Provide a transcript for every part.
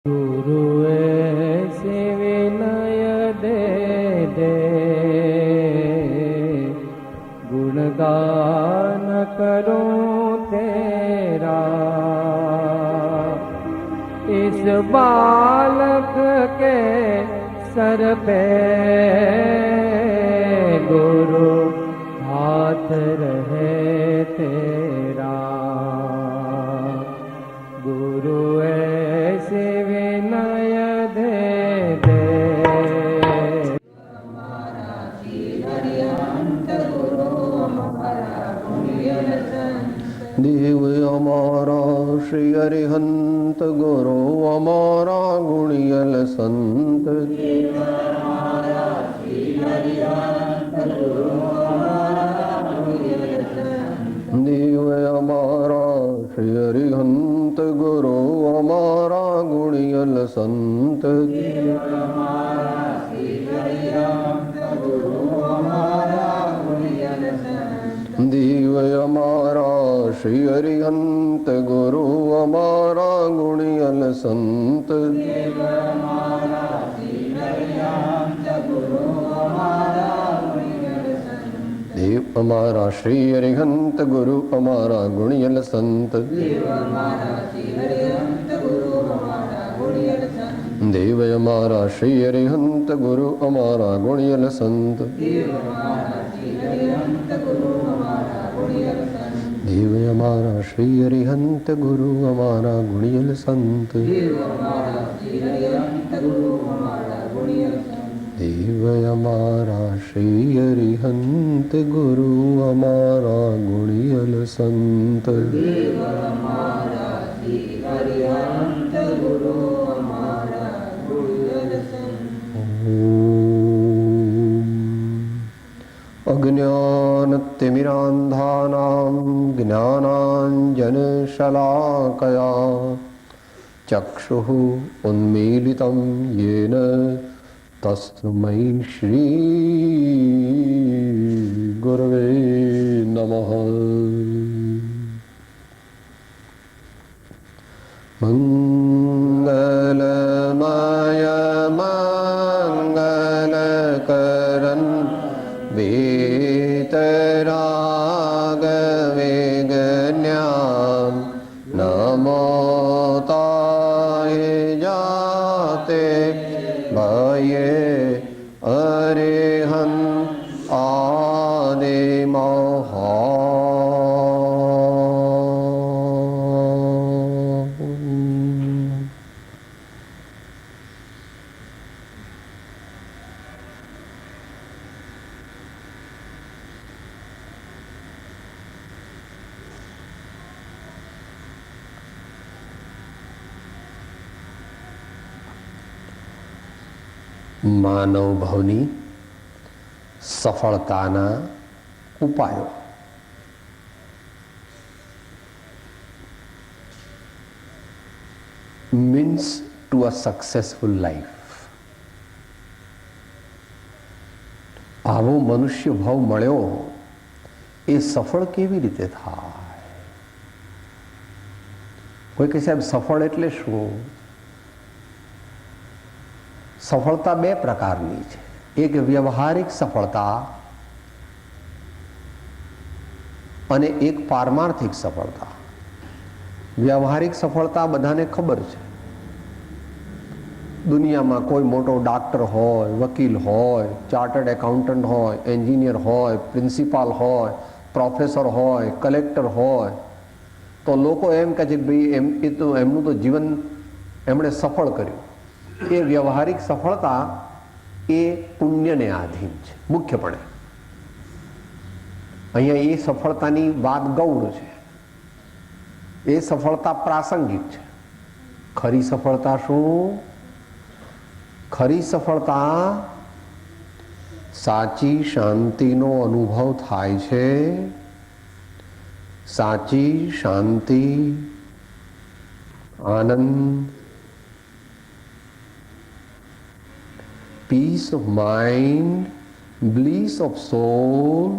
गुरु ऐसे विनय दे दे, गुणगान करूं तेरा। इस बालक के सर पे गुरु हाथ रहे तेरा। गुरु ऐसे विनय दे दे। देव हमारा श्री अरिहंत गुरु हमारा गुणियल संत। देव हमारा श्री अरिहंत गुरु हमारा गुणियल संत। देव हमारा श्री अरिहंत गुरु हमारा गुणियल संत। देव हमारा श्री अरिहंत गुरु हमारा गुणियल संत। देव हमारा श्री अरिहंत गुरु हमारा गुणियल संत। देव हमारा श्री अरिहंत गुरु हमारा गुणियल संत। देव हमारा श्री अरिहंत गुरु हमारा गुणियल संत। अज्ञानतिमिरान्धानां ज्ञानाञ्जनशलाकया चक्षुः उन्मीलितं येन तस्मै श्री गुरवे नमः। मंगलमय मंगलकरन् वीतराग विगण्यां नमो ताय जाते भये अरिहंत आदिमहा। માનવ ભવની સફળતાના ઉપાયો. means to a successful life. આવો મનુષ્ય ભાવ મળ્યો એ સફળ કેવી રીતે થાય? કોઈ કહે સાહેબ સફળ એટલે શું? સફળતા બે પ્રકારની છે. એક વ્યવહારિક સફળતા અને એક પારમાર્થિક સફળતા. વ્યવહારિક સફળતા બધાને ખબર છે. દુનિયામાં કોઈ મોટો ડોક્ટર હોય, વકીલ હોય, ચાર્ટર્ડ એકાઉન્ટન્ટ હોય, એન્જિનિયર હોય, પ્રિન્સિપાલ હોય, પ્રોફેસર હોય, કલેક્ટર હોય, તો લોકો એમ કહે છે કે ભાઈ એમનું તો જીવન એમણે સફળ કર્યું. એ વ્યવહારિક સફળતા એ પુણ્યને આધીન છે મુખ્યપણે. અહીંયા એ સફળતાની વાત ગૌણ છે. એ સફળતા પ્રાસંગિક છે. ખરી સફળતા શું? ખરી સફળતા સાચી શાંતિનો અનુભવ થાય છે. સાચી શાંતિ, આનંદ, peace of mind, bliss of soul,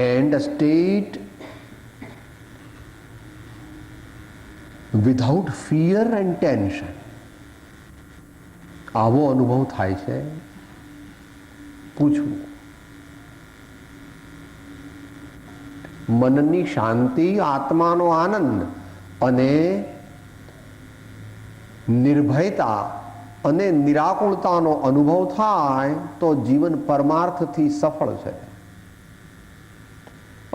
and a state without fear and tension. આવો અનુભવ થાય છે? પૂછવું. મનની શાંતિ, આત્માનો આનંદ અને નિર્ભયતા અને નિરાકુળતાનો અનુભવ થાય તો જીવન પરમાર્થથી સફળ છે.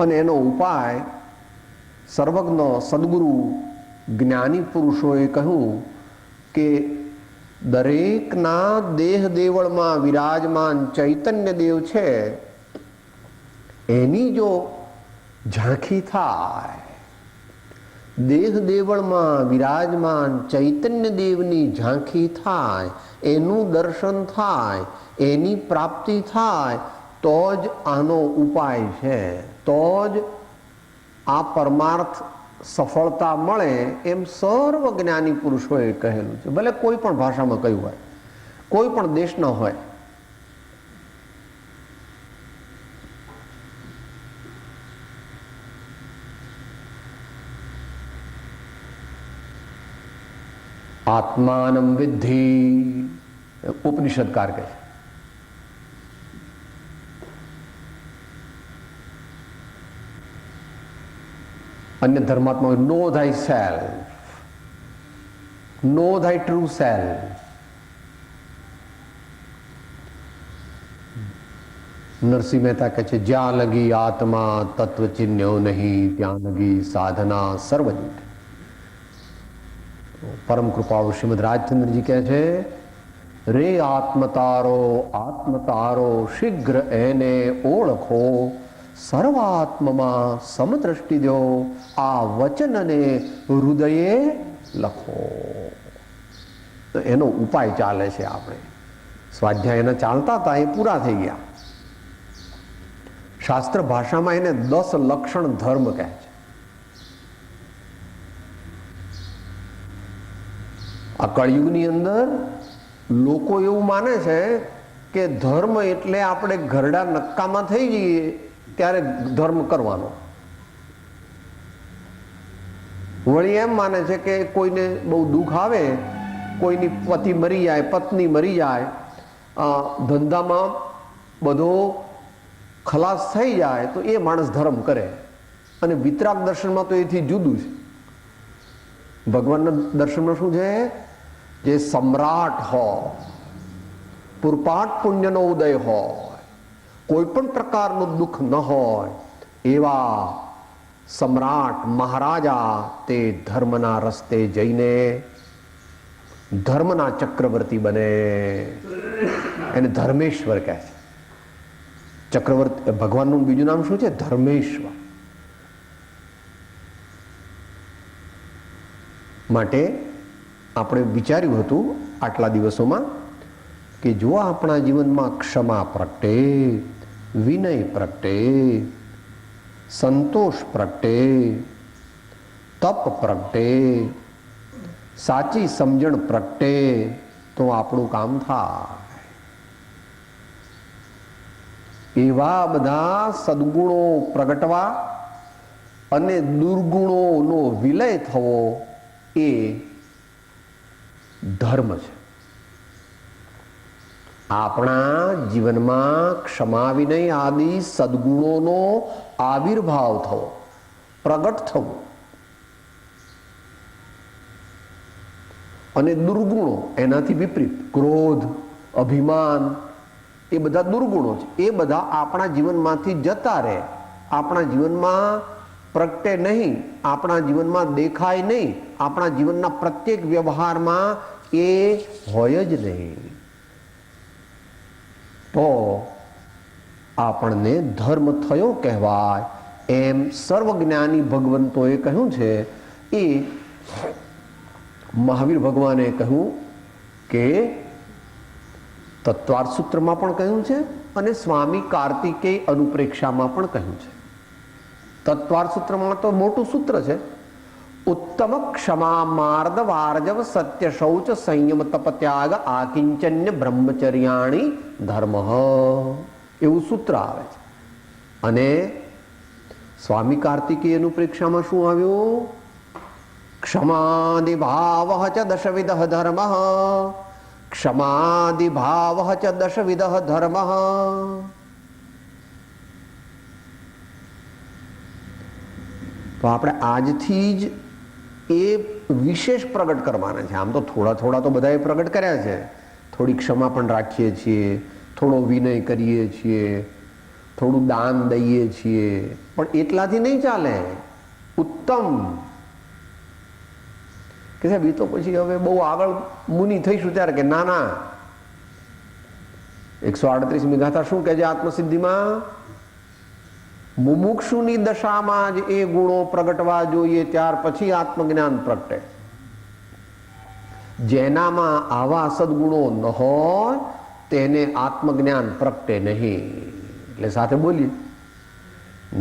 અને એનો ઉપાય સર્વજ્ઞ સદગુરુ જ્ઞાની પુરુષોએ કહ્યું કે દરેકના દેહ દેવળમાં વિરાજમાન ચૈતન્ય દેવ છે, એની જો ઝાંખી થાય, દેહ દેવળમાં વિરાજમાન ચૈતન્ય દેવની ઝાંખી થાય, એનું દર્શન થાય, એની પ્રાપ્તિ થાય, તો જ આનો ઉપાય છે, તો જ આ પરમાર્થ સફળતા મળે, એમ સર્વ જ્ઞાની પુરુષોએ કહેલું છે. ભલે કોઈ પણ ભાષામાં કહ્યું હોય, કોઈ પણ દેશના હોય. આત્માનમ વિદ્ધિ ઉપનિષદકાર કહે છે. અન્ય ધર્માત્મા નો થાય સેલ્ફ, નો થાય ટ્રુ સેલ્ફ. નરસિંહ મહેતા કહે છે, જ્યાં લગી આત્મા તત્વ ચિહ્ન્યો નહીં, ત્યાં લગી સાધના સર્વજૂઠ. પરમ કૃપાળુ શ્રીમદ રાજચંદ્રજી કહે છે, રે આત્મતારો શીઘ્ર એને ઓળખો, સર્વાત્મમાં સમદ્રષ્ટિ દો, આ વચનને હૃદયે લખો. તો એનો ઉપાય ચાલે છે. આપણે સ્વાધ્યાય એના ચાલતા હતા, એ પૂરા થઈ ગયા. શાસ્ત્ર ભાષામાં એને 10 લક્ષણ ધર્મ કહે છે. આ કળિયુગની અંદર લોકો એવું માને છે કે ધર્મ એટલે આપણે ઘરડા નક્કામાં થઈ જઈએ ત્યારે ધર્મ કરવાનો. વળી એમ માને છે કે કોઈને બહુ દુઃખ આવે, કોઈની પતિ મરી જાય, પત્ની મરી જાય, ધંધામાં બધો ખલાસ થઈ જાય તો એ માણસ ધર્મ કરે. અને વિતરાગ દર્શનમાં તો એથી જુદું છે. ભગવાનના દર્શનમાં શું છે? જે સમ્રાટ હોય, પૂરપાટ પુણ્યનો ઉદય હોય, કોઈ પણ પ્રકારનું દુઃખ ન હોય, એવા સમ્રાટ મહારાજા તે ધર્મના રસ્તે જઈને ધર્મના ચક્રવર્તી બને. એને ધર્મેશ્વર કહે છે. ચક્રવર્તી ભગવાનનું બીજું નામ શું છે? ધર્મેશ્વર. માટે આપણે વિચાર્યું હતું આટલા દિવસોમાં કે જો આપણા જીવનમાં ક્ષમા પ્રગટે, વિનય પ્રગટે, સંતોષ પ્રગટે, તપ પ્રગટે, સાચી સમજણ પ્રગટે, તો આપણું કામ થાય. એવા બધા સદગુણો પ્રગટવા અને દુર્ગુણોનો વિલય થવો એ ધર્મ છે. આપણા જીવનમાં ક્ષમા, વિનય આદિ સદગુણોનો આવિર્ભાવ થવો, પ્રગટ થવું, અને દુર્ગુણો એનાથી વિપરીત ક્રોધ, અભિમાન, એ બધા દુર્ગુણો છે. એ બધા આપણા જીવનમાંથી જતા રહે, આપણા જીવનમાં પ્રગટે નહીં, આપણા જીવનમાં દેખાય નહીં, આપણા જીવનના પ્રત્યેક વ્યવહારમાં એ હોય જ નહીં. તો આપણને ધર્મ થયો કહેવાય. એમ સર્વજ્ઞાની ભગવંતોએ કહ્યું છે. એ મહાવીર ભગવાને કહ્યું કે તત્વાર્થ સૂત્રમાં પણ કહ્યું છે અને સ્વામી કાર્તિકેય અનુપ્રેક્ષામાં પણ કહ્યું છે. તત્વાર્થ સૂત્રમાં તો મોટું સૂત્ર છે. ઉત્તમ ક્ષમા માર્દ વાર્જવ સત્ય શૌચ સંયમ તપ ત્યાગ આકિંચન્ય બ્રહ્મચર્યાણી ધર્મ, એવું સૂત્ર આવે છે. અને સ્વામી કાર્તિકેય અનુપ્રેક્ષામાં શું આવ્યું? ક્ષમાદિ ભાવ ચ દશવિધ ધર્મ, ક્ષમાદિ ભાવ ચ દશવિધ ધર્મ. તો આપણે આજથી જ એ વિશેષ પ્રગટ કરવાના છે. આમ તો થોડા થોડા તો બધાએ પ્રગટ કર્યા છે. થોડી ક્ષમા પણ રાખીએ છીએ, થોડો વિનય કરીએ છીએ, થોડું દાન દઈએ છીએ, પણ એટલાથી નહીં ચાલે. ઉત્તમ કે સાહેબ એ તો પછી હવે બહુ આગળ મુનિ થઈશું ત્યારે કે ના ના 138મી ગાથા શું કહે છે આત્મસિદ્ધિમાં? મુમુક્ષુની દશામાં જ એ ગુણો પ્રગટવા જોઈએ, ત્યાર પછી આત્મજ્ઞાન પ્રગટે. જેનામાં આવા સદગુણો ન હોય તેને આત્મજ્ઞાન પ્રગટે નહીં. એટલે સાથે બોલીએ,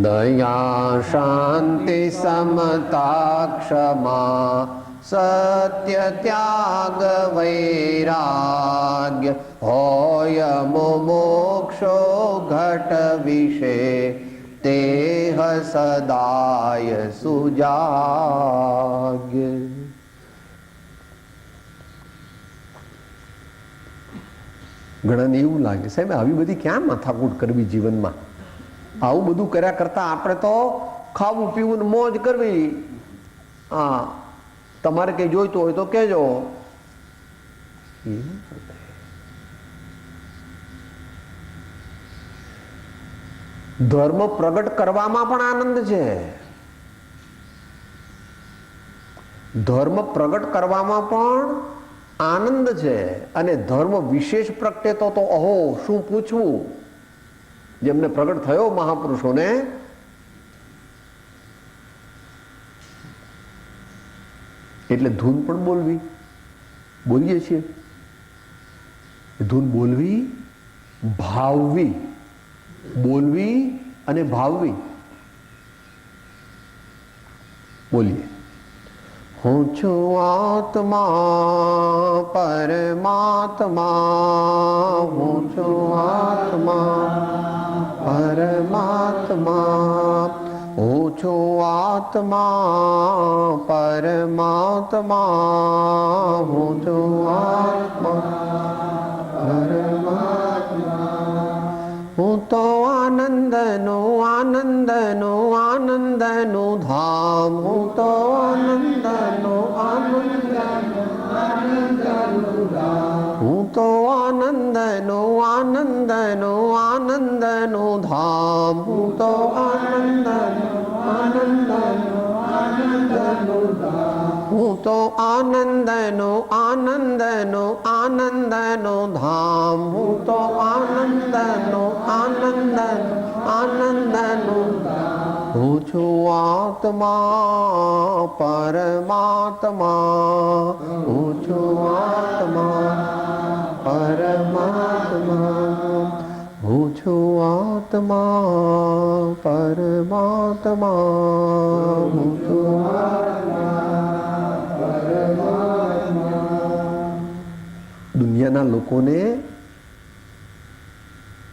દયા શાંતિ સમતા ક્ષમા સત્ય ત્યાગ વૈરાગ્ય હોય મોક્ષો ઘટ વિશે તેહ સદાય સુજાગ્ય. ઘણાને એવું લાગે સાહેબ આવી બધી ક્યાં માથાકૂટ કરવી જીવનમાં, આવું બધું કર્યા કરતા આપણે તો ખાવું પીવું ને મોજ કરવી. હા, તમારે કઈ જોઈતું હોય તો કહેજો. ધર્મ પ્રગટ કરવામાં પણ આનંદ છે. ધર્મ પ્રગટ કરવામાં પણ આનંદ છે. અને ધર્મ વિશેષ પ્રગટે તો અહો શું પૂછવું. જેમને પ્રગટ થયો મહાપુરુષોને, એટલે ધૂન પણ બોલવી, બોલીએ છીએ. ધૂન બોલવી, ભાવવી, બોલવી અને ભાવવી. બોલીએ, હું છું આત્મા પરમાત્મા, હું છું આત્મા પરમાત્મા, હું છું આત્મા પરમાત્મા, હું છું આત્મા પરમાત્મા. હું તો આનંદનું આનંદનું આનંદનું ધામ, હું તો આનંદનું આનંદનું આનંદનું ધામ, હું તો આનંદનું આનંદનું આનંદનું ધામ, હું તો આનંદનું આનંદનું આનંદનું ધામ, હું તો આનંદનું આનંદનું આનંદનું ધામ, હું તો આનંદનું આનંદનું આનંદનું ધામ. હું છું આત્મા પરમાત્મા, હું છું આત્મા પરમાત્મા, હું છું આત્મા પરમાત્મા, હું છું આત્મા પરમાત્મા. દુનિયાના લોકોને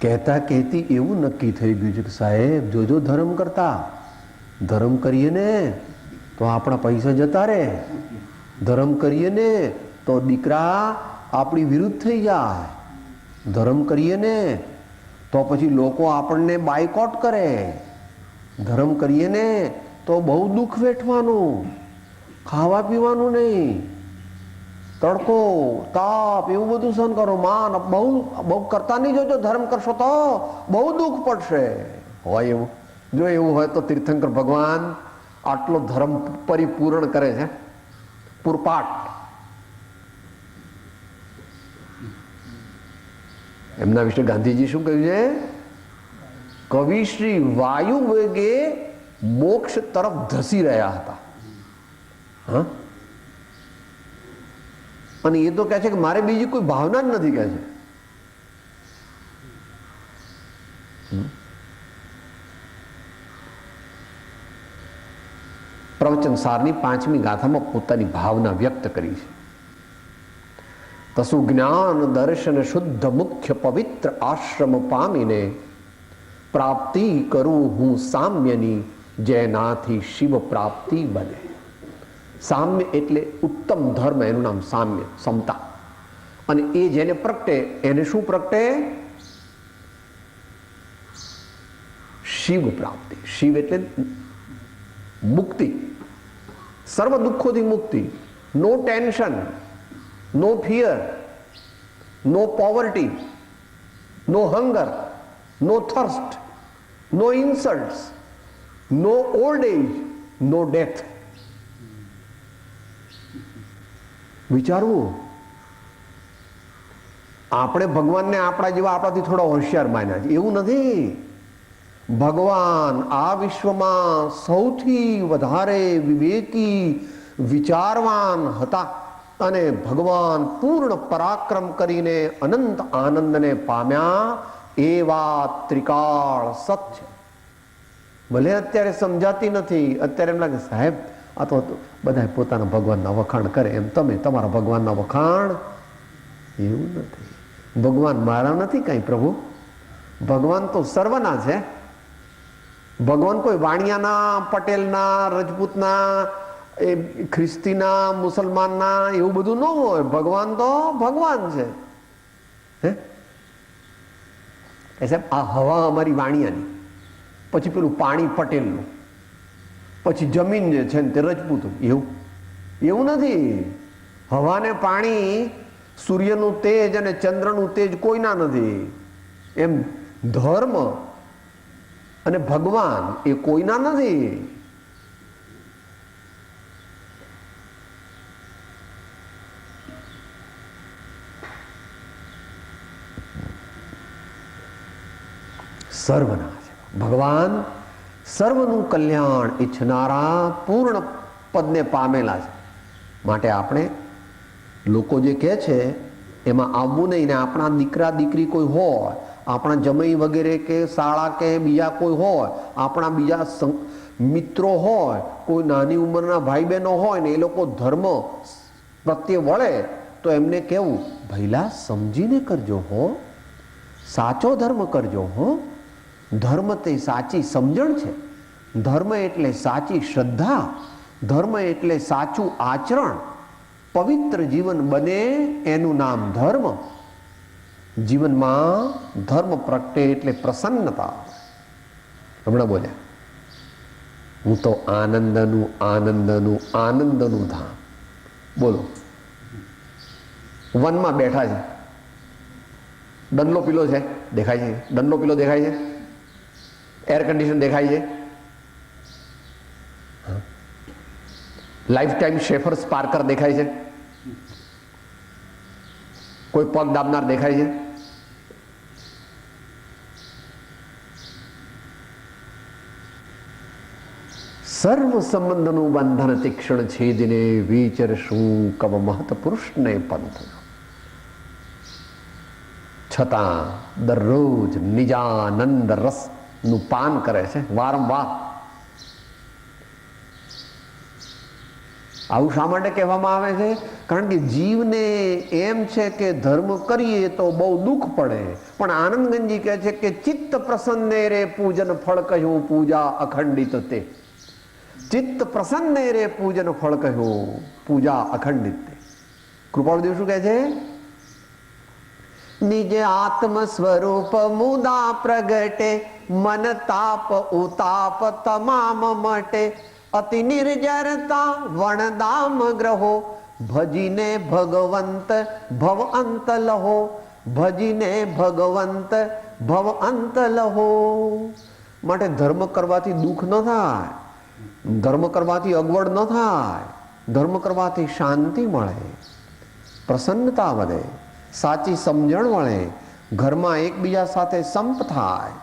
કહેતા કહેતી એવું નક્કી થઈ ગયું છે કે સાહેબ જોજો ધર્મ કરતા, ધર્મ કરીએ ને તો આપણા પૈસા જતા રહે, ધર્મ કરીએ ને તો દીકરા આપણી વિરુદ્ધ થઈ જાય, ધર્મ કરીએ ને તો પછી લોકો આપણને બાયકોટ કરે, ધર્મ કરીએ ને તો બહુ દુઃખ વેઠવાનું, ખાવા પીવાનું નહીં, તડકો તાપ એવું બધું સહન કરો, માન બહુ બહુ કરતા નહીં જોજો, ધર્મ કરશો તો બહુ દુઃખ પડશે. હોય એવું? જો એવું હોય તો તીર્થંકર ભગવાન આટલો ધર્મ પરિપૂર્ણ કરે છે, પૂરપાટ. એમના વિશે ગાંધીજી શું કહ્યું છે? કવિ શ્રી વાયુ વેગે મોક્ષ તરફ ધસી રહ્યા હતા. હા, અને એ તો કહે છે કે મારે બીજી કોઈ ભાવના જ નથી, કહે છે. પ્રવચન સારની 5મી ગાથામાં પોતાની ભાવના વ્યક્ત કરી છે. તસુ જ્ઞાન દર્શન શુદ્ધ મુખ્ય પવિત્ર આશ્રમ પામીને પ્રાપ્તિ કરું હું સામ્યની, જેનાથી શિવ પ્રાપ્તિ બને. સામ્ય એટલે ઉત્તમ ધર્મ, એનું નામ સામ્ય, સમતા. અને એ જેને પ્રગટે એને શું પ્રગટે? શિવ પ્રાપ્તિ. શિવ એટલે મુક્તિ, સર્વ દુઃખોથી મુક્તિ. નો ટેન્શન, નો ફિયર, નો પોવર્ટી, નો હંગર, નો થર્સ્ટ, નો ઇન્સલ્ટ્સ, નો ઓલ્ડ એજ, નો ડેથ. વિચારવું, આપણે ભગવાનને આપણા જેવા આપણાથી થોડા હોશિયાર માન્યા છે, એવું નથી. ભગવાન આ વિશ્વમાં સૌથી વધારે વિવેકી, વિચારવાન હતા અને ભગવાન પૂર્ણ પરાક્રમ કરીને અનંત આનંદને પામ્યા. એવા ત્રિકાળ સત્ય ભલે અત્યારે સમજાતી નથી. અત્યારે એમ લાગે સાહેબ આ તો બધા પોતાના ભગવાનના વખાણ કરે, એમ તમે તમારા ભગવાનના વખાણ. એવું નથી. ભગવાન મારા નથી કઈ પ્રભુ. ભગવાન તો સર્વના છે. ભગવાન કોઈ વાણિયાના, પટેલના, રજપૂતના, એ ખ્રિસ્તીના, મુસલમાનના એવું બધું ન હોય. ભગવાન તો ભગવાન છે. હે સાહેબ આ હવા અમારી વાણિયાની, પછી પેલું પાણી પટેલનું, પછી જમીન જે છે ને તે રજપૂત. એવું નથી. હવા ને પાણી, સૂર્યનું તેજ અને ચંદ્રનું તેજ કોઈના નથી. એમ ધર્મ અને ભગવાન એ કોઈના નથી. સર્વના છે. ભગવાન સર્વનું કલ્યાણ ઈચ્છનારા પૂર્ણ પદને પામેલા છે. માટે આપણે લોકો જે કહે છે એમાં આવવું નહીં. ને આપણા દીકરા દીકરી કોઈ હોય, આપણા જમાઈ વગેરે કે શાળા કે બીજા કોઈ હોય, આપણા બીજા મિત્રો હોય, કોઈ નાની ઉંમરના ભાઈ બહેનો હોય ને એ લોકો ધર્મ પ્રત્યે વળે તો એમને કહેવું ભઈલા સમજીને કરજો હો, સાચો ધર્મ કરજો હો. ધર્મ તે સાચી સમજણ છે. ધર્મ એટલે સાચી શ્રદ્ધા. ધર્મ એટલે સાચું આચરણ. પવિત્ર જીવન બને એનું નામ ધર્મ. જીવનમાં ધર્મ પ્રગટે એટલે પ્રસન્નતા. હમણાં બોલ્યા હું તો આનંદનું આનંદનું આનંદનું ધામ. બોલો, વનમાં બેઠા છે, ડંડલો પીલો છે, દેખાય છે, ડંડલો પીલો દેખાય છે, એર કન્ડિશન દેખાય છે, લાઈફ ટાઈમ શેફર્સ પાર્કર દેખાય છે, કોઈ પગ દાબનાર દેખાય છે. સર્વ સંબંધનું બંધન તીક્ષ્ણ છેદીને વિચરશું કવ મહત પુરુષને પંથ. છતાં દરરોજ નિજાનંદ રસનું પાન કરે છે વારંવાર. આવું શા માટે કહેવામાં આવે છે? કારણ કે જીવને એમ છે કે ધર્મ કરીએ તો બહુ દુઃખ પડે, પણ આનંદગંજી કહે છે કે ચિત્ત પ્રસન્ને રે પૂજન ફળ કહ્યું પૂજા અખંડિત તે. ચિત્ત પ્રસન્ને રે પૂજન ફળ કહ્યું પૂજા અખંડિત તે. કૃપાળુદેવ શું કહે છે? નિજ આત્મ સ્વરૂપ મુદા પ્રગટે, મન તાપ ઉતાપ તમામ મટે, અતિ નિર્જરતા વણદામ ગ્રહો, ભજીને ભગવંત ભવ અંત લહો, ભજીને ભગવંત ભવ અંત લહો. માટે ધર્મ કરવાથી દુઃખ ન થાય, ધર્મ કરવાથી અગવડ ન થાય, ધર્મ કરવાથી શાંતિ મળે, પ્રસન્નતા વધે, સાચી સમજણ મળે, ઘરમાં એકબીજા સાથે સંપ થાય,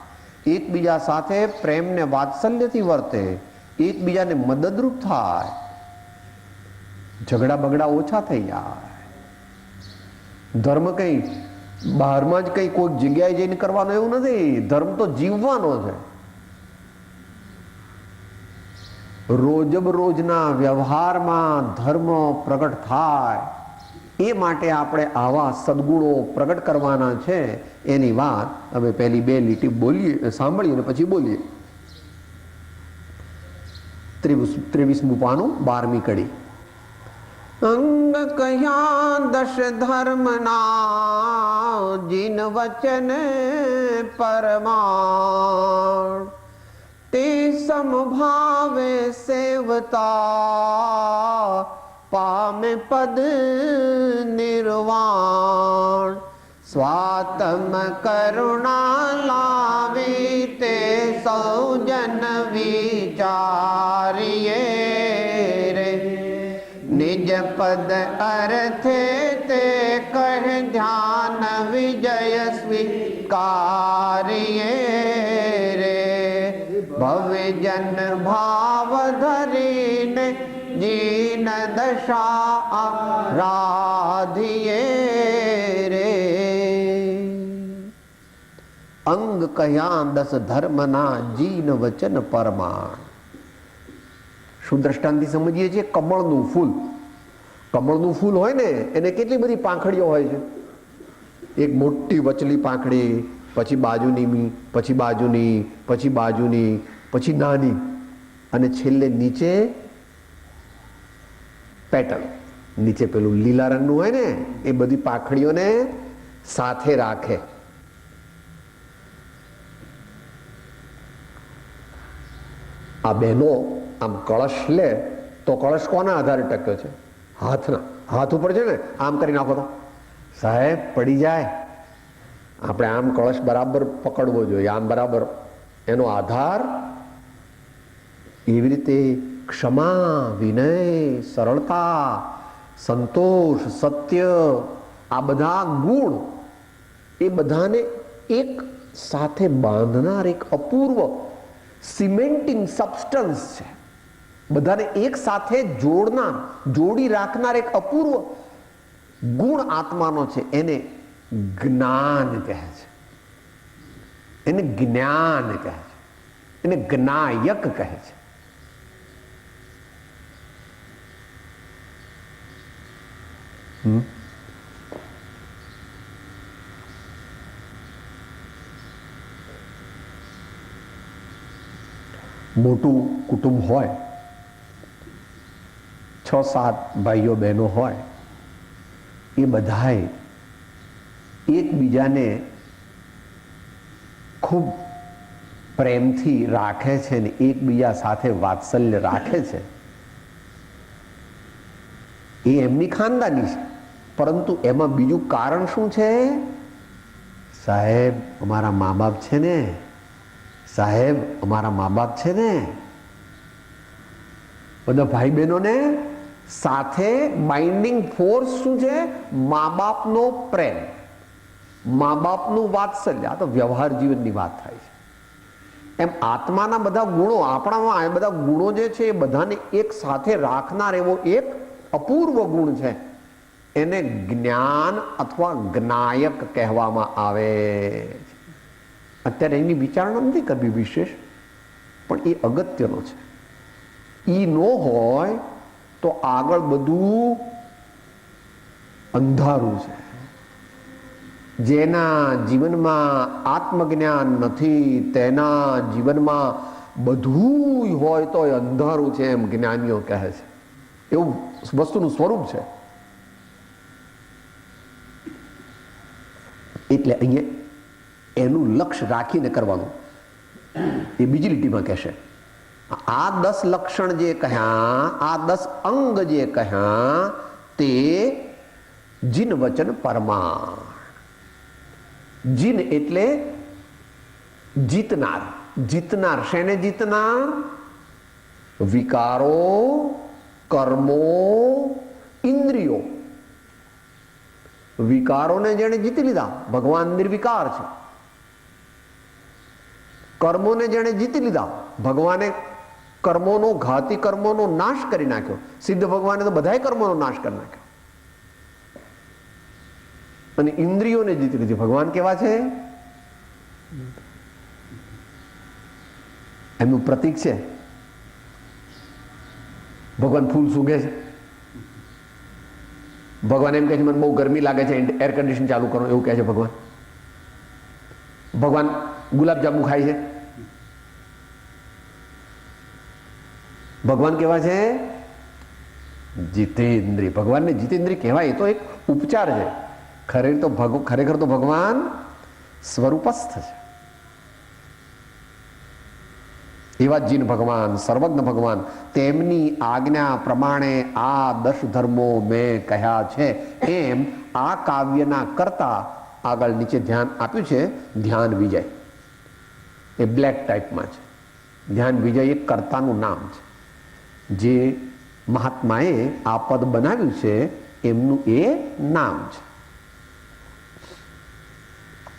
એકબીજા સાથે પ્રેમ ને વાત્સલ્યથી વર્તે, એકબીજાને મદદરૂપ થાય, ઝઘડા બગડા ઓછા થઈ જાય. ધર્મ કઈ બહારમાં જ કઈ કોઈ જગ્યાએ જઈને કરવાનો એવું નથી. ધર્મ તો જીવવાનો છે. રોજબરોજના વ્યવહારમાં ધર્મ પ્રગટ થાય એ માટે આપણે આવા સદગુણો પ્રગટ કરવાના છે. એની વાત અમે પહેલી બે લીટી બોલીએ, સાંભળીએ અને પછી બોલીએ. 23મું પાનું 12મી કડી. અંગ કહ્યા દશ ધર્મના જીન વચન પરમાણ તે સમભાવે સેવતા પામે પદ નિર્વાણ સ્વાતમ કરુણા લાવી તે સૌજન વિચારીએ રે નિજ પદ અર્થે તે કહ ધ્યાન વિજય સ્વીકારીએ રે ભવ્ય જન ભાવ ધરીને જીન દશા રાધિએ રે અંગ કયા દસ ધર્મના જીન વચન પરમાણ. શું દ્રષ્ટાંતથી સમજીએ છીએ? કમળનું ફૂલ. કમળનું ફૂલ હોય ને એને કેટલી બધી પાંખડીઓ હોય છે. એક મોટી વચલી પાંખડી, પછી બાજુની, પછી બાજુની, પછી બાજુની, પછી નાની, અને છેલ્લે નીચે પેટલ. નીચે પેલું લીલા રંગનું હોય ને એ બધી પાંખડીઓને સાથે રાખે. આ બહેનો આમ કળશ લે તો કળશ કોના આધારે ટક્યો છે? હાથના. હાથ ઉપર છે ને, આમ કરી નાખો તો સાહેબ પડી જાય. આપણે આમ કળશ બરાબર પકડવો જોઈએ, આમ બરાબર. એનો આધાર એવી રીતે ક્ષમા, વિનય, સરળતા, સંતોષ, સત્ય, આ બધા ગુણ એ બધાને એક સાથે બાંધનાર એક અપૂર્વ સિમેન્ટિંગ સબસ્ટન્સ છે. બધાને એક સાથે જોડનાર, જોડી રાખનાર એક અપૂર્વ ગુણ આત્માનો છે. એને જ્ઞાન કહે છે. એને જ્ઞાન કહે છે. એને જ્ઞાયક કહે છે. મોટું કુટુંબ હોય, 6-7 ભાઈઓ બહેનો હોય, એ બધાએ એકબીજાને ખૂબ પ્રેમથી રાખે છે ને એકબીજા સાથે વાત્સલ્ય રાખે છે. એ એમની ખાનદાની છે. પરંતુ એમાં બીજું કારણ શું છે? સાહેબ અમારા મા બાપ છે ને, સાહેબ અમારા મા બાપ છે ને. બધા ભાઈ બહેનોને સાથે બાઇન્ડિંગ ફોર્સ શું છે? મા બાપનો પ્રેમ, મા બાપનું વાત્સલ્ય. આ તો વ્યવહાર જીવનની વાત થાય છે. એમ આત્માના બધા ગુણો, આપણામાં આ બધા ગુણો જે છે એ બધાને એક સાથે રાખનાર એવો એક અપૂર્વ ગુણ છે. એને જ્ઞાન અથવા જ્ઞાયક કહેવામાં આવે છે. અત્યારે એની વિચારણા નથી કરવી વિશેષ, પણ એ અગત્યનો છે. ઈ ન હોય તો આગળ બધું અંધારું છે. જેના જીવનમાં આત્મજ્ઞાન નથી તેના જીવનમાં બધું હોય તો અંધારું છે, એમ જ્ઞાનીઓ કહે છે. એવું વસ્તુનું સ્વરૂપ છે. એટલે અહીંયા એનું લક્ષ્ય રાખીને કરવાનું. એ બીજી લીટીમાં કહેશે આ 10 લક્ષણ જે કહ્યા, આ 10 અંગ જે કહ્યા તે જીન વચન પરમાણ. જીન એટલે જીતનાર. જીતનાર શેને જીતનાર? વિકારો, કર્મો, ઇન્દ્રિયો. વિકારોને જેણે જીતી લીધા, ભગવાન નિર્વિકાર છે. કર્મોને જેણે જીતી લીધા, ભગવાને કર્મોનો, ઘાતી કર્મોનો નાશ કરી નાખ્યો. સિદ્ધ ભગવાને તો બધાય કર્મોનો નાશ કરી નાખ્યો. અને ઇન્દ્રિયોને જીતી લીધી. ભગવાન કેવા છે? એમનું પ્રતીક છે. ભગવાન ફૂલ સૂંઘે છે. ભગવાન એમ કહે છે મને બહુ ગરમી લાગે છે, એર કન્ડિશન ચાલુ કરો, એવું કહે છે ભગવાન. ભગવાન ગુલાબજાંબુ ખાય છે. ભગવાન કેવા છે? જીતેન્દ્રિય, ભગવાનને જીતેન્દ્રિય કહેવાય એ તો એક ઉપચાર છે. ખરેખર તો ભગવાન સ્વરૂપસ્થ છે. એવા જીન ભગવાન, સર્વજ્ઞ ભગવાન, તેમની આજ્ઞા પ્રમાણે આ 10 ધર્મો મેં કહ્યા છે. એમ આ કાવ્યના કરતા આગળ નીચે ધ્યાન આપ્યું છે ધ્યાન વિજય. એ બ્લેક ટાઈપમાં છે. ધ્યાન વિજય એ કર્તાનું નામ છે. જે મહાત્માએ આ પદ બનાવ્યું છે એમનું એ નામ છે.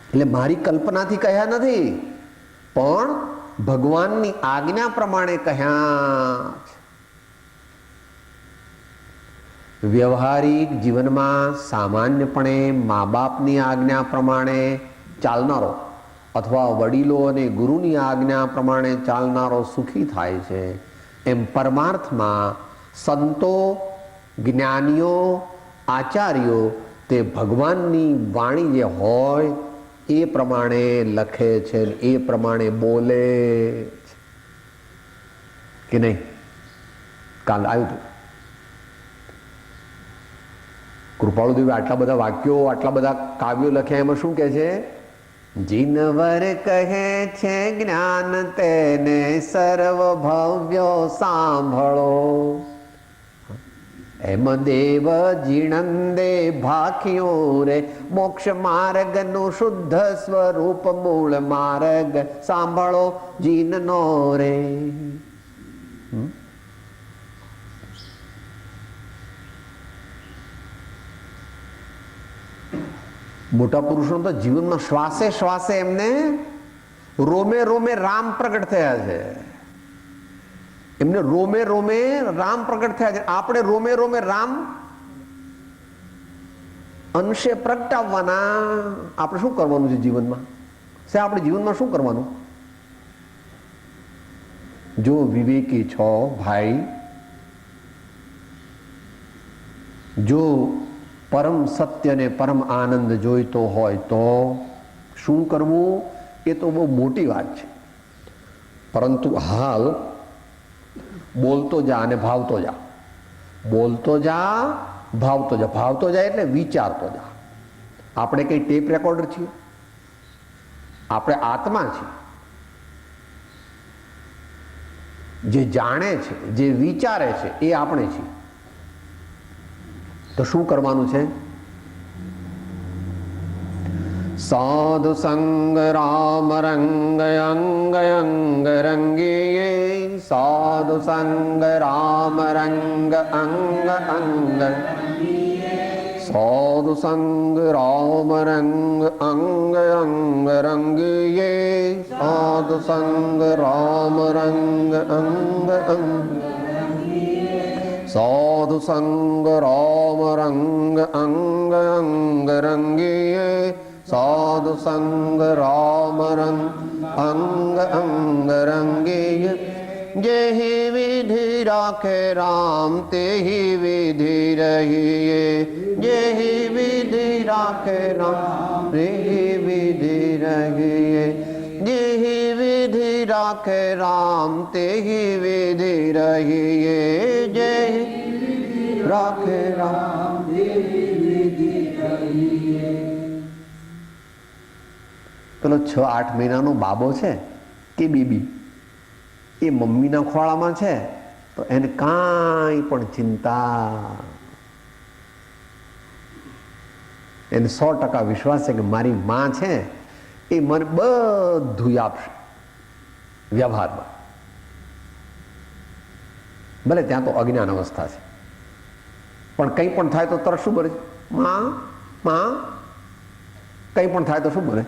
એટલે મારી કલ્પનાથી કહ્યા નથી, પણ ભગવાનની આજ્ઞા પ્રમાણે કહ્યા છે. વ્યવહારિક જીવનમાં સામાન્યપણે મા બાપની આજ્ઞા પ્રમાણે ચાલનારો અથવા વડીલો અને ગુરુની આજ્ઞા પ્રમાણે ચાલનારો સુખી થાય છે. એમ પરમાર્થમાં સંતો, જ્ઞાનીઓ, આચાર્યો તે ભગવાનની વાણી જે હોય એ પ્રમાણે લખે છે, એ પ્રમાણે બોલે છે કે નહીં? કાલ આવ્યું હતું કૃપાળુદેવે આટલા બધા વાક્યો, આટલા બધા કાવ્યો લખ્યા. એમાં શું કહે છે? જીનવર કહે છે જ્ઞાન તેને સર્વ ભવ્યો સાંભળો, એમ દેવ જીણંદે ભાખ્યો રે, મોક્ષ માર્ગનું શુદ્ધ સ્વરૂપ મૂળ માર્ગ સાંભળો જીનનો રે. મોટા પુરુષો તો જીવનમાં શ્વાસે શ્વાસે એમને રોમે રોમે રામ પ્રગટ થયા છે. એમને રોમે રોમે રામ પ્રગટ થયા છે. આપણે રોમે રોમે રામ અંશે પ્રગટાવવાના. આપણે શું કરવાનું છે જીવનમાં? આપણે જીવનમાં શું કરવાનું? જો વિવેકી છો ભાઈ, જો પરમ સત્ય ને પરમ આનંદ જોઈતો હોય તો શું કરવું? એ તો બહુ મોટી વાત છે. પરંતુ હાલ બોલતો જા અને ભાવતો જા. બોલતો જા, ભાવતો જા. ભાવતો જા એટલે વિચારતો જા. આપણે કઈ ટેપ રેકોર્ડર છીએ? આપણે આત્મા છીએ. જે જાણે છે, જે વિચારે છે એ આપણે છીએ. તો શું કરવાનું છે? સાધુ સંગ રામ રંગ અંગ અંગ રંગીએ, સાધુ સંગ રામ રંગ અંગ અંગ, સાધુ સંગ રામ રંગ અંગ અંગ રંગીએ, સાધુ સંગ રામ રંગ અંગ અંગ, સાધુ સંગ રામ રંગ અંગ અંગ રંગીએ, સાધુ સંગ રામ રંગ અંગ અંગ રંગીએ. જેહી વિધિ રાખે રામ તેહી વિધિ રહીએ, જેહી વિધિ રાખે રામ તેહી વિધિ રહીએ, જેહી વિધિ રાખે રામ તેહી વિધિ રહીએ, જેહી રાખે રામ તેહી વિધિ રહીએ. પેલો 6-8 મહિનાનો બાબો છે કે બેબી, એ મમ્મીના ખોળામાં છે તો એને કાંઈ પણ ચિંતા, એને 100% વિશ્વાસ છે કે મારી માં છે એ મને બધું આપશે વ્યવહારમાં. ભલે ત્યાં તો અજ્ઞાન અવસ્થા છે, પણ કંઈ પણ થાય તો તરત શું બોલે? માં માં. કંઈ પણ થાય તો શું બોલે?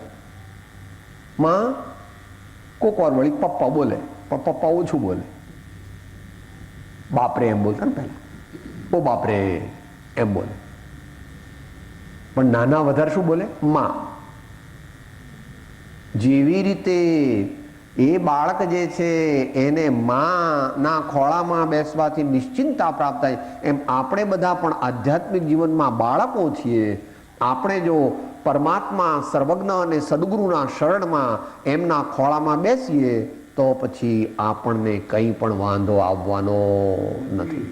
માં. કોક વાર વળી પપ્પા બોલે, પણ પપ્પા ઓછું બોલે. બાપરે એમ બોલતા ને પહેલા, ઓ બાપરે એમ બોલે. પણ નાના વધારે શું બોલે? માં. જેવી રીતે એ બાળક જે છે એને માના ખોળામાં બેસવાથી નિશ્ચિંતતા પ્રાપ્ત થાય, એમ આપણે બધા પણ આધ્યાત્મિક જીવનમાં બાળકો છીએ. આપણે જો પરમાત્મા સર્વજ્ઞ અને સદગુરુના શરણમાં એમના ખોળામાં બેસીએ તો પછી આપણને કંઈ પણ વાંધો આવવાનો નથી.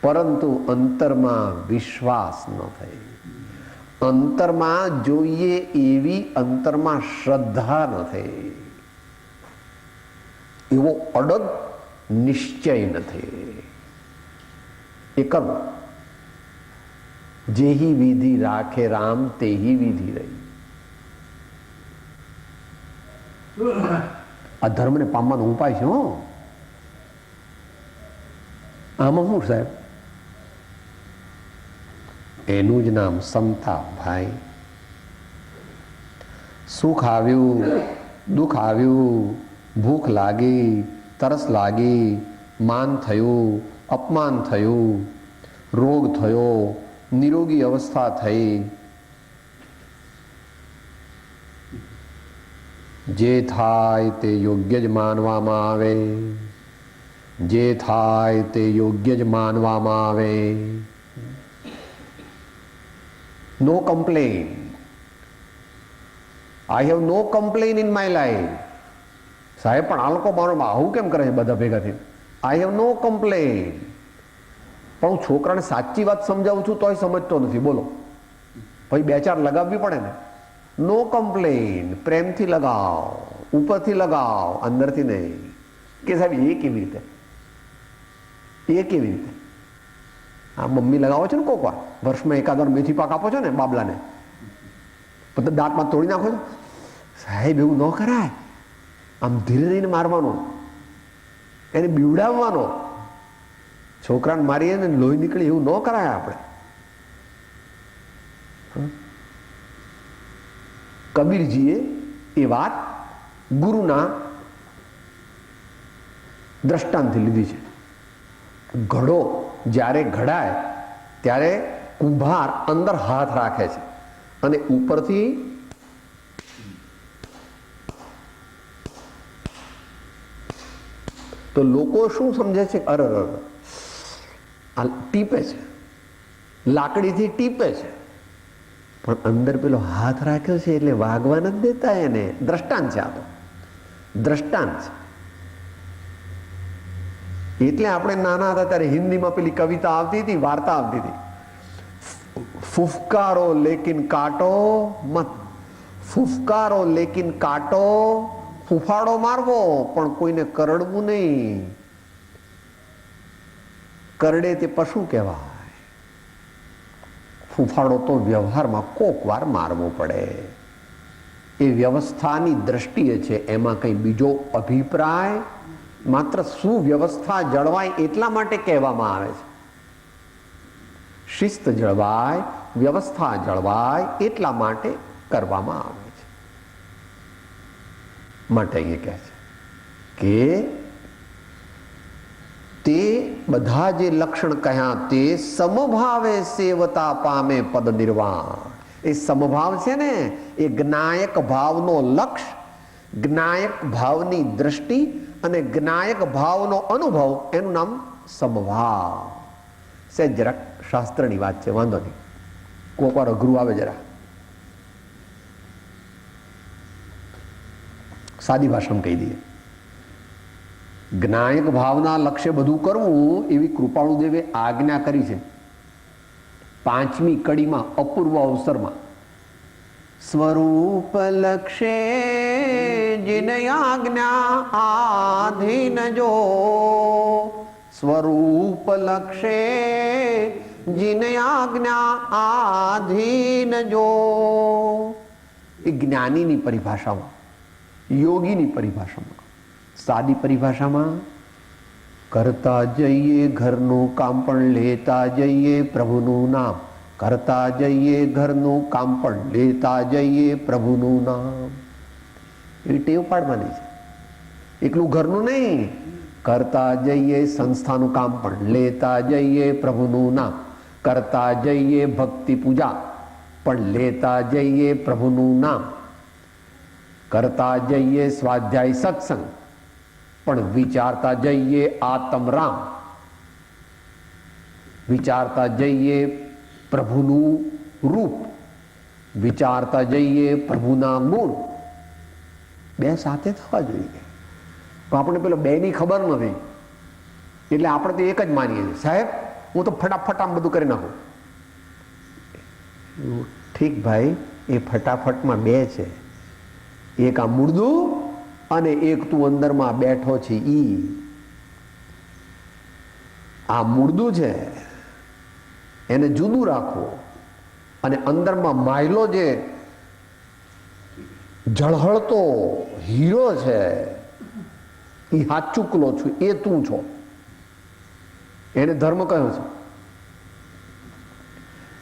પરંતુ અંતરમાં વિશ્વાસ ન થાય. અંતરમાં જોઈએ એવી અંતરમાં શ્રદ્ધા ન થાય, એવો અડગ નિશ્ચય નથી. એ કરવો. જેહી વિધિ રાખે રામ તેહી વિધિ રહી. આ ધર્મને પામવાનો ઉપાય છે. આમાં શું સાહેબ? એનું જ નામ સમતા ભાઈ. સુખ આવ્યું, દુઃખ આવ્યું, ભૂખ લાગી, તરસ લાગી, માન થયું, અપમાન થયું, રોગ થયો, નિરોગી અવસ્થા થઈ, જે થાય તે યોગ્ય જ માનવામાં આવે, જે થાય તે યોગ્ય જ માનવામાં આવે. No complain. I have no complain in my life. સાહેબ પણ આ લોકો મારો આવું કેમ કરે છે બધા ભેગા થઈને? I have no complain. પણ હું છોકરાને સાચી વાત સમજાવું છું તોય સમજતો નથી. બોલો ભાઈ, બે ચાર લગાવવી પડે ને. નો કમ્પ્લેન. પ્રેમથી લગાવ, ઉપરથી લગાવ, અંદરથી નહીં. કે સાહેબ એ કેવી રીતે? એ કેવી રીતે? આ મમ્મી લગાવો છો ને કોક વાર, વર્ષમાં એકાદ વાર મેથી પાક આપો છો ને બાબલાને, પછી દાંતમાં તોડી નાખો છો. સાહેબ એવું ન કરાય. આમ ધીરે રહીને મારવાનો, એને બીવડાવવાનો. છોકરાને મારીએ ને લોહી નીકળે એવું ન કરાય આપણે. કબીરજીએ એ વાત ગુરુના દ્રષ્ટાંતથી લીધી છે. ઘડો જ્યારે ઘડાય ત્યારે કુંભાર અંદર હાથ રાખે છે અને ઉપરથી તો લોકો શું સમજે છે? અરે આ ટીપે છે, લાકડીથી ટીપે છે, પણ અંદર પેલો હાથ રાખ્યો છે એટલે વાગવા નથી દેતા એને. દ્રષ્ટાંત છે, આ તો દ્રષ્ટાંત છે. એટલે આપણે નાના હતા ત્યારે હિન્દીમાં પેલી કવિતા આવતી હતી, વાર્તા આવતી હતી, ફુફકારો લેકિન કાટો મત, ફુફકારો લેકિન કાટો. ફૂફાડો મારવો પણ કોઈને કરડવું નહીં. કરડે તે પશુ કહેવાય. ફૂફાડો તો વ્યવહારમાં કોક વાર મારવો પડે. એ વ્યવસ્થાની દ્રષ્ટિએ છે, એમાં કંઈ બીજો અભિપ્રાય. માત્ર સુવ્યવસ્થા જળવાય એટલા માટે કહેવામાં આવે છે. શિસ્ત જળવાય, વ્યવસ્થા જળવાય એટલા માટે કરવામાં આવે છે. માટે એ કહે છે કે તે બધા જે લક્ષણ કહ્યા તે સમભાવે સેવતા પામે પદ નિર્વાણ. એ સમભાવ છે ને, એ જ્ઞાયક ભાવનો લક્ષ્ય, જ્ઞાયક ભાવની દ્રષ્ટિ અને જ્ઞાયક ભાવનો અનુભવ, એનું નામ સમભાવ. સહેજ જરાક શાસ્ત્રની વાત છે, વાંધો નહીં, કોક વાર અઘરું આવે જરા. સાદી ભાષામાં કહી દઈએ. જ્ઞાયક ભાવના લક્ષ્ય બધું કરવું એવી કૃપાળુદેવે આજ્ઞા કરી છે. 5મી કડીમાં અપૂર્વ અવસરમાં સ્વરૂપ લક્ષે જિન આજ્ઞા આધીન જો, સ્વરૂપ લક્ષે જિન આજ્ઞા આધીન જો. એ જ્ઞાનીની પરિભાષામાં, યોગીની પરિભાષામાં. સાદી પરિભાષામાં કરતા જઈએ ઘરનું કામ પણ લેતા જઈએ પ્રભુનું નામ, કરતા જઈએ ઘરનું કામ પણ લેતા જઈએ પ્રભુનું નામ. એવી ટેવ પાડવાની છે. એકલું ઘરનું નહીં, કરતા જઈએ સંસ્થાનું કામ પણ લેતા જઈએ પ્રભુનું નામ, કરતા જઈએ ભક્તિ પૂજા પણ લેતા જઈએ પ્રભુનું નામ, કરતા જઈએ સ્વાધ્યાય સત્સંગ પણ વિચારતા જઈએ આત્મરામ, વિચારતા જઈએ પ્રભુનું રૂપ, વિચારતા જઈએ પ્રભુના ગુણ. બે સાથે થવા જોઈએ. પણ આપણે પેલો બેની ખબર નથી એટલે આપણે તો એક જ માનીએ છીએ. સાહેબ હું તો ફટાફટ આમ બધું કરી નાખું. ઠીક ભાઈ, એ ફટાફટમાં બે છે, એક આ મુર્દું અને એક તું અંદરમાં બેઠો છે ઈ. આ મુર્દું છે એને જુદું રાખો અને અંદરમાં માયલો જે ઝળહળતો હીરો છે એ હાચુકલો છું, એ તું છો. એને ધર્મ કહ્યો છે.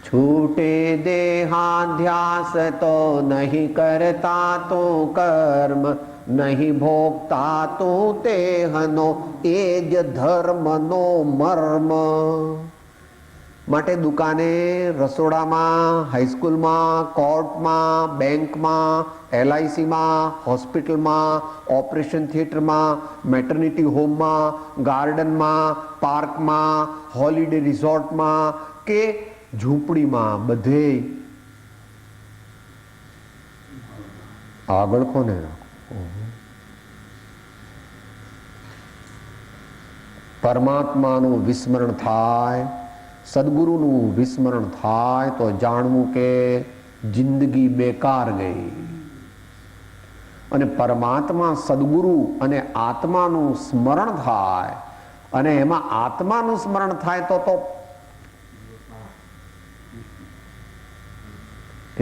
છૂટે દેહાધ્યાસ તો નહીં કરતા તો કર્મ, નહીં ભોગતા તો તેહનો, એ જ ધર્મનો મર્મ. માટે દુકાને, રસોડામાં, હાઈસ્કૂલમાં, કોર્ટમાં, બેંકમાં, LICમાં, હોસ્પિટલમાં, ઓપરેશન થિયેટરમાં, મેટર્નિટી હોમમાં, ગાર્ડનમાં, પાર્કમાં, હોલિડે રિસોર્ટમાં કે ઝૂંપડીમાં, બધે આગળ કોને રાખો? પરમાત્માનું વિસ્મરણ થાય, સદગુરુનું વિસ્મરણ થાય તો જાણવું કે જિંદગી બેકાર ગઈ. અને પરમાત્મા, સદગુરુ અને આત્માનું સ્મરણ થાય, અને એમાં આત્માનું સ્મરણ થાય તો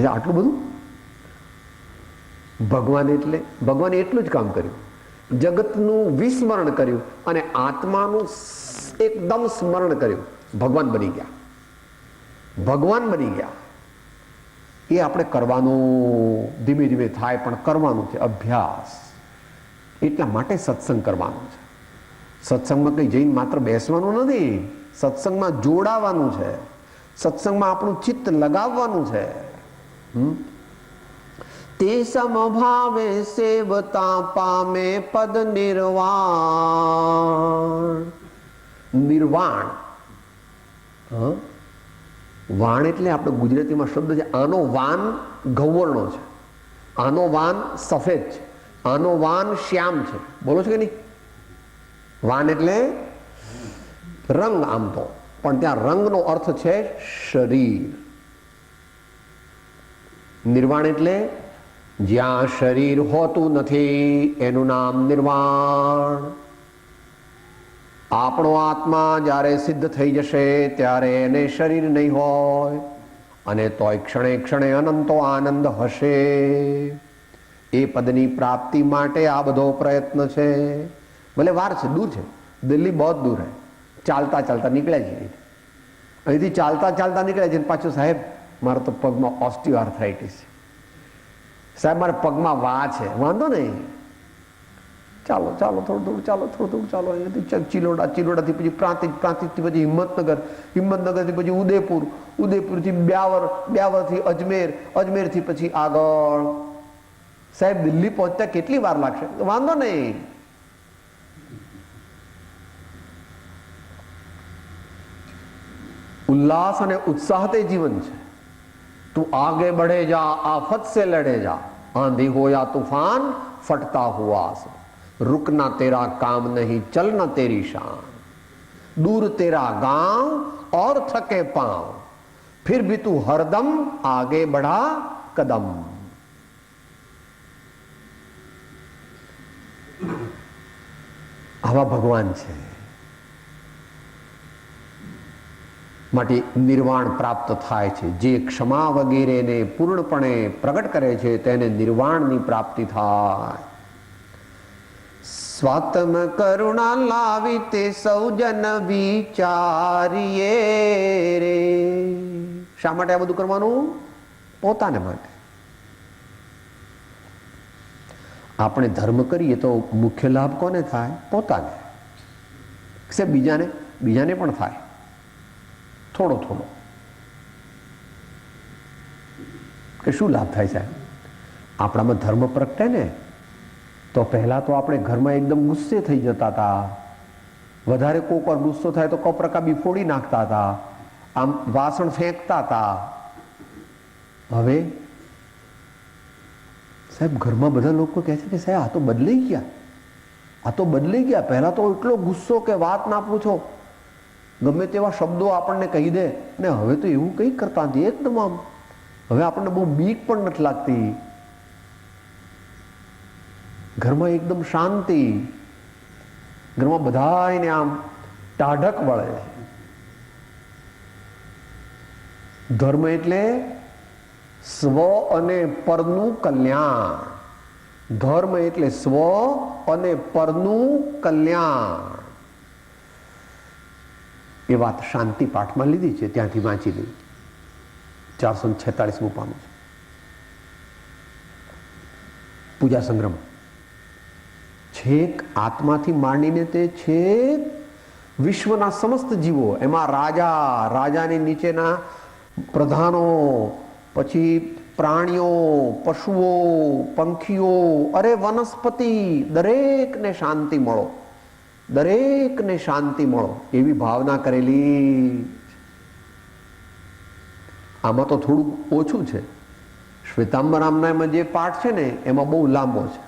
આટલું બધું ભગવાન એટલે ભગવાને એટલું જ કામ કર્યું, જગતનું વિસ્મરણ કર્યું અને આત્માનું એકદમ સ્મરણ કર્યું. ભગવાન બની ગયા, ભગવાન બની ગયા. એ આપણે કરવાનું ધીમે ધીમે થાય, પણ કરવાનું છે અભ્યાસ. એટલા માટે સત્સંગ કરવાનું છે. સત્સંગમાં કંઈ જઈને માત્ર બેસવાનું નથી, સત્સંગમાં જોડાવાનું છે, સત્સંગમાં આપણું ચિત્ત લગાવવાનું છે. તે સમભાવે સેવતા પામે પદ નિર્વાણ. નિર્વાણ, વાણ એટલે આપણે ગુજરાતીમાં શબ્દ છે. આનો વાન ગૌવર્ણો છે, આનો વાન સફેદ છે, આનો વાન શ્યામ છે. બોલો છો કે નહીં? વાન એટલે રંગ આમ તો, પણ ત્યાં રંગનો અર્થ છે શરીર. નિર્વાણ એટલે જ્યાં શરીર હોતું નથી એનું નામ નિર્વાણ. આપણો આત્મા જ્યારે સિદ્ધ થઈ જશે ત્યારે એને શરીર નહીં હોય, અને તોય ક્ષણે ક્ષણે અનંતો આનંદ હશે. એ પદની પ્રાપ્તિ માટે આ બધો પ્રયત્ન છે. ભલે વાર છે, દૂર છે, દિલ્હી બહુ દૂર હે. ચાલતા ચાલતા નીકળ્યા છીએ અહીંથી, ચાલતા ચાલતા નીકળ્યા છે. પાછું સાહેબ મારા તો પગમાં ઓસ્ટિયોઆર્થરાઇટિસ છે, સાહેબ મારા પગમાં વા છે. વાંધો નહીં, ચાલો ચાલો થોડું થોડું ચાલો, થોડું થોડું ચાલો. અહીંયાથી ચિલોડા, ચિલોડાથી પછી પ્રાંતિજ, પ્રાંતિજથી પછી હિંમતનગર, હિંમતનગરથી પછી ઉદયપુર, ઉદયપુરથી બ્યાવર, બ્યાવરથી અજમેર, અજમેરથી પછી આગળ. સાહેબ દિલ્હી પહોંચતા કેટલી વાર લાગશે? વાંધો નહીં, उल्लास અને उत्साह તે જીવન છે. તું आगे बढ़े जा, आफत से लड़े जा, आंधी हो या तूफान, फटता हुआ रुकना तेरा काम नहीं, चलना तेरी शान. दूर तेरा गांव और थके पांव, फिर भी तू हरदम आगे बढ़ा कदम. આવા ભગવાન છે. માટે નિર્વાણ પ્રાપ્ત થાય છે. જે ક્ષમા વગેરેને પૂર્ણપણે પ્રગટ કરે છે તેને નિર્વાણની પ્રાપ્તિ થાય. સ્વાત્મ કરુણા લાવી તે સૌજન વિચારીએ રે. શા માટે આ બધું કરવાનું? પોતાને માટે. આપણે ધર્મ કરીએ તો મુખ્ય લાભ કોને થાય? પોતાને. બીજાને પણ થાય થોડો થોડો. કે શું લાભ થાય સાહેબ? આપણામાં ધર્મ પ્રગટે ને તો પહેલા તો આપણે ઘરમાં એકદમ ગુસ્સે થઈ જતા હતા. વધારે કોક વાર ગુસ્સો થાય તો કપરકાબી ફોડી નાખતા હતા, આમ વાસણ ફેંકતા હતા. હવે સાહેબ ઘરમાં બધા લોકો કહે છે કે સાહેબ આ તો બદલાઈ ગયા, આ તો બદલાઈ ગયા. પહેલા તો એટલો ગુસ્સો કે વાત ના પૂછો. ગમે તેવા શબ્દો આપણને કહી દે ને હવે તો એવું કંઈ કરતા નથી, એકદમ આમ હવે આપણને બહુ બીક પણ નથી લાગતી, ઘરમાં એકદમ શાંતિ, ઘરમાં બધાને આમ ટાઢક વળે. ધર્મ એટલે સ્વ અને પરનું કલ્યાણ. ધર્મ એટલે સ્વ અને પરનું કલ્યાણ. એ વાત શાંતિ પાઠમાં લીધી છે, ત્યાંથી વાંચી લીધી. 446મું પાનું છે પૂજા સંગ્રહ. છેક આત્માથી માંડીને તે છેક વિશ્વના સમસ્ત જીવો, એમાં રાજા, રાજાની નીચેના પ્રધાનો, પછી પ્રાણીઓ, પશુઓ, પંખીઓ, અરે વનસ્પતિ, દરેકને શાંતિ મળો, દરેકને શાંતિ મળો એવી ભાવના કરેલી. આમાં તો થોડું ઓછું છે. શ્વેતાંબરામાં જે પાઠ છે ને એમાં બહુ લાંબો છે.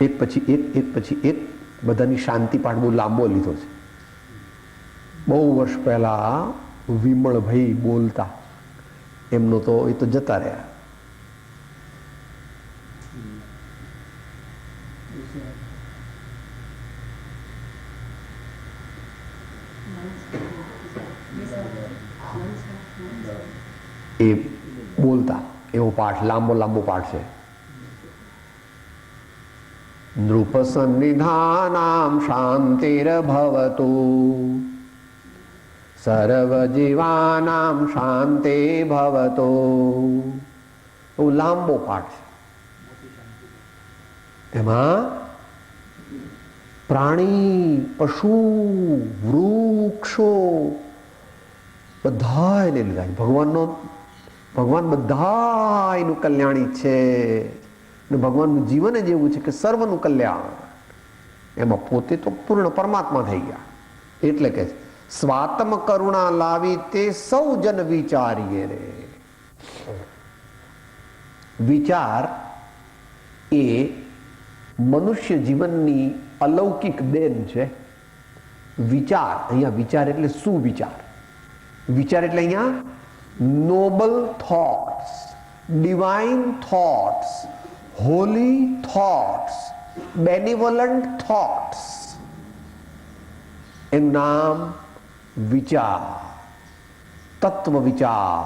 એક પછી એક બધાની શાંતિ પાઠ બહુ લાંબો લીધો છે. બહુ વર્ષ પહેલા વિમળભાઈ બોલતા, એમનો તો એ તો જતા રહ્યા. એ બોલતા એવો પાઠ લાંબો પાઠ છે. નૃપ સન્નિધાનામ શાંતિર્ભવતુ સર્વ જીવાનામ શાંતિ ભવતો. બહુ લાંબો પાઠ છે. એમાં પ્રાણી, પશુ, વૃક્ષો બધા એને લીધા. ભગવાન બધા એનું કલ્યાણ ઈચ્છે ને ભગવાનનું જીવન જ એવું છે કે સર્વનું કલ્યાણ. એમાં પોતે તો પૂર્ણ પરમાત્મા થઈ ગયા. એટલે કે સ્વાત્મ કરુણા લાવી તે સૌ જન વિચારીએ રે. વિચાર એ મનુષ્ય જીવનની અલૌકિક દેન છે. વિચાર, અહીંયા વિચાર એટલે સુવિચાર. વિચાર એટલે અહીંયા noble thoughts, divine thoughts, holy thoughts, benevolent thoughts. એનું નામ વિચાર. તત્વ વિચાર,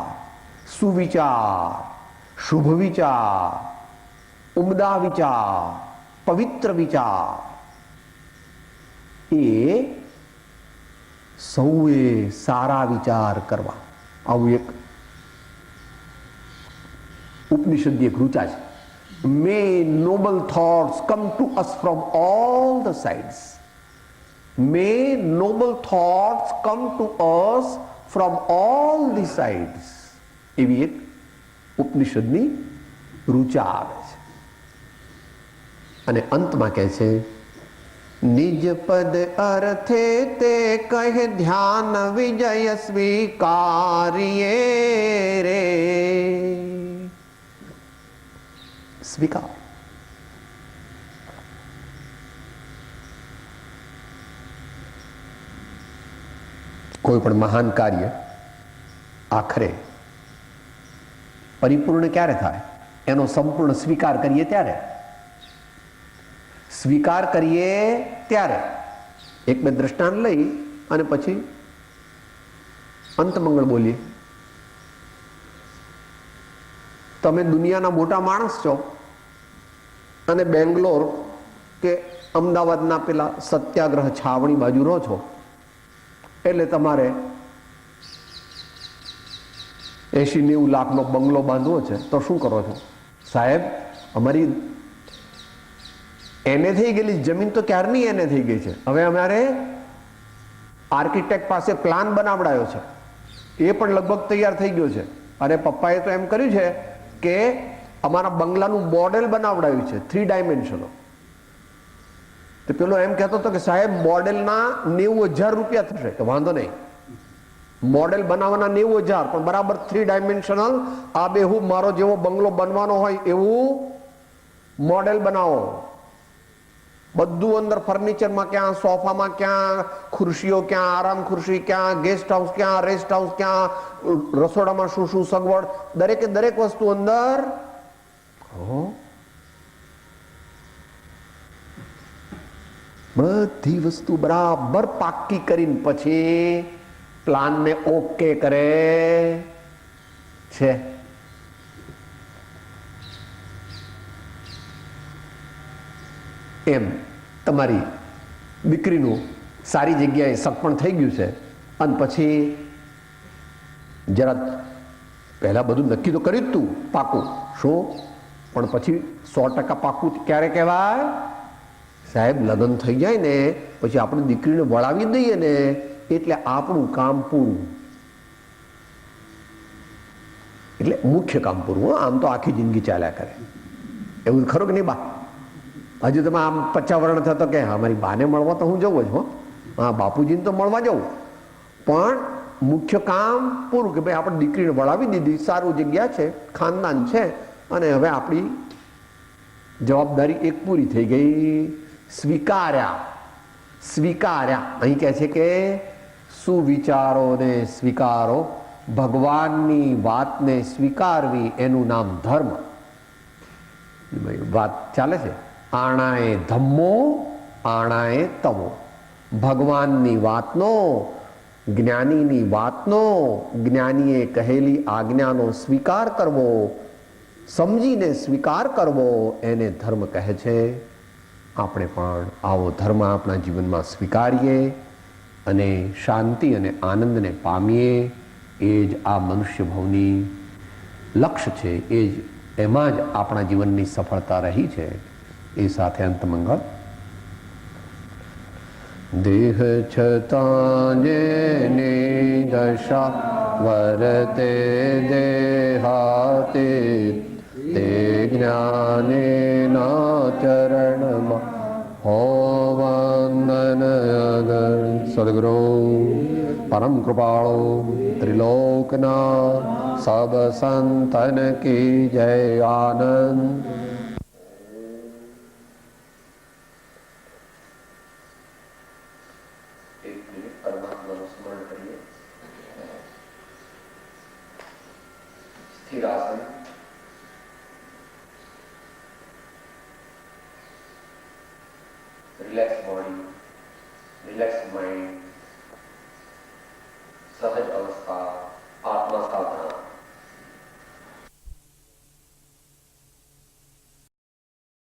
સુવિચાર, શુભ વિચાર, ઉમદા વિચાર, પવિત્ર વિચાર એ સૌએ સારા વિચાર કરવા. આવું એક ઉપનિષદની એક રૂચા છે. May noble thoughts come to us from all the sides. May noble thoughts come to us from all the sides. એવી એક ઉપનિષદની રૂચા આવે છે. અને અંતમાં કહે છે નિજ પદ અર્થે તે કહે ધ્યાન વિજય સ્વીકારીએ રે. સ્વીકાર. કોઈ પણ મહાન કાર્ય આખરે પરિપૂર્ણ ક્યારે થાય? એનો સંપૂર્ણ સ્વીકાર કરીએ ત્યારે. સ્વીકાર કરીએ ત્યારે. એક બે દ્રષ્ટાંત લઈ અને પછી અંતમંગળ બોલીએ. તમે દુનિયાના મોટા માણસ છો અને બેંગ્લોર કે અમદાવાદના પેલા સત્યાગ્રહ છાવણી બાજુ રહો છો, એટલે તમારે 80-90 લાખનો બંગલો બાંધવો છે. તો શું કરો છો? સાહેબ, અમારી એને થઈ ગયેલી જમીન તો ક્યારની એને થઈ ગઈ છે. હવે અમારે આર્કિટેક્ટ પાસે પ્લાન બનાવડાયો છે, એ પણ લગભગ તૈયાર થઈ ગયો છે. અરે પપ્પાએ તો એમ કર્યું છે કે અમારા બંગલાનું મોડેલ બનાવડાવ્યું છે 3 ડાયમેન્શનો. તો પેલો એમ કહેતો હતો કે સાહેબ મોડેલના 90,000 રૂપિયા થશે. તો વાંધો નહીં, મોડેલ બનાવવાના 90,000, પણ બરાબર 3 ડાયમેન્શનલ આબેહૂબ મારો જેવો બંગલો બનવાનો હોય એવું મોડેલ બનાવો. બધું અંદર ફર્નિચરમાં ક્યાં, સોફામાં ક્યાં, ખુરશીઓ ક્યાં, આરામ ખુરશી ક્યાં, ગેસ્ટ હાઉસ ક્યાં, રેસ્ટ હાઉસ ક્યાં, રસોડામાં શું શું સગવડ, દરેકે દરેક વસ્તુ અંદર. બધી વસ્તુ બરાબર પાક્કી કરીને પછી પ્લાનને ઓકે કરે છે. એમ તમારી દીકરીનું સારી જગ્યાએ સગપણ થઈ ગયું છે અને પછી જરા પહેલા બધું નક્કી તો કર્યું જ તું પાકું શું, પણ પછી 100% પાકું ક્યારે કહેવાય? સાહેબ લગ્ન થઈ જાય ને પછી આપણી દીકરીને વળાવી દઈએ ને એટલે આપણું કામ પૂરું, એટલે મુખ્ય કામ પૂરું. આમ તો આખી જિંદગી ચાલ્યા કરે. એવું ખરું કે નહીં બા? હજુ તમે આમ 50 વર્ષ થતો કે અમારી બાને મળવા તો હું જવું જ. હા, બાપુજીને તો મળવા જવું, પણ મુખ્ય કામ પૂરું કે ભાઈ આપણે દીકરીને વળાવી દીધી, સારું જગ્યા છે, ખાનદાન છે, અને હવે આપણી જવાબદારી એક પૂરી થઈ ગઈ. સ્વીકાર્યા. અહીં કહે છે કે સુવિચારોને સ્વીકારો, ભગવાનની વાતને સ્વીકારવી એનું નામ ધર્મ. વાત ચાલે છે. આણાએ ધમ્મો, આણાએ તમો. ભગવાનની વાતનો, જ્ઞાનીની વાતનો, જ્ઞાનીએ કહેલી આજ્ઞાનો સ્વીકાર કરવો, સમજીને સ્વીકાર કરવો, એને ધર્મ કહે છે. આપણે પણ આવો ધર્મ આપણા જીવનમાં સ્વીકારીએ અને શાંતિ અને આનંદને પામીએ. એ જ આ મનુષ્ય ભવની લક્ષ્ય છે, એ જ એમાં જ આપણા જીવનની સફળતા રહી છે. એ સાથે અંતમંગળ. દેહ છતાં જેની દશા વરતે દેહાતે, તે જ્ઞાનેના ચરણમાં હો વંદન અગર. સદગુરુ પરમ કૃપાળો ત્રિલોકના સબ સંતન કી જય. આનંદ. પરમાત્માનું સ્મરણ કરીએ. સ્થિર આસન, રિલેક્સ બોડી, રિલેક્સ માઇન્ડ,